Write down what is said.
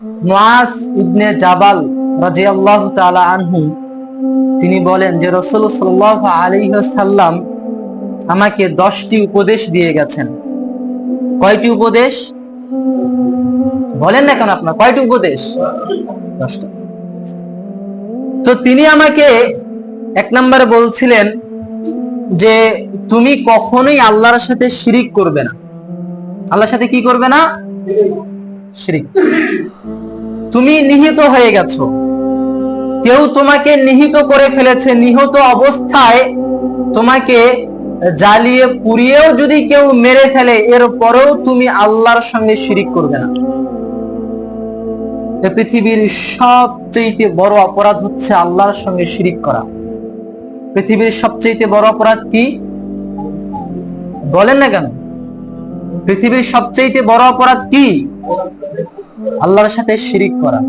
মুআজ ইবনে জাবাল রাদিয়াল্লাহু তাআলা আনহু তিনি বলেন যে রাসূলুল্লাহ সাল্লাল্লাহু আলাইহি ওয়াসাল্লাম আমাকে 10টি উপদেশ দিয়ে গেছেন। কয়টি উপদেশ বলেন না কেন আপনার? কয়টি উপদেশ? 10টা। তো তিনি আমাকে এক নম্বরে বলছিলেন যে তুমি কখনোই আল্লাহর সাথে শিরিক করবে না। আল্লাহর সাথে কি করবে না? শিরিক। তুমি নিহত হয়ে গেছো, কেউ তোমাকে নিহত করে ফেলেছে, নিহত অবস্থায় তোমাকে জ্বালিয়ে পুড়িয়েও যদি কেউ মেরে ফেলে, এরপরেও তুমি আল্লাহর সঙ্গে শিরিক করবে না। পৃথিবীর সবচেয়ে বড় অপরাধ হচ্ছে আল্লাহর সঙ্গে শিরিক করা। পৃথিবীর সবচেয়ে বড় অপরাধ কি বলেন না কেন? পৃথিবীর সবচেয়ে বড় অপরাধ কি? আল্লাহর সাথে শিরিক করা।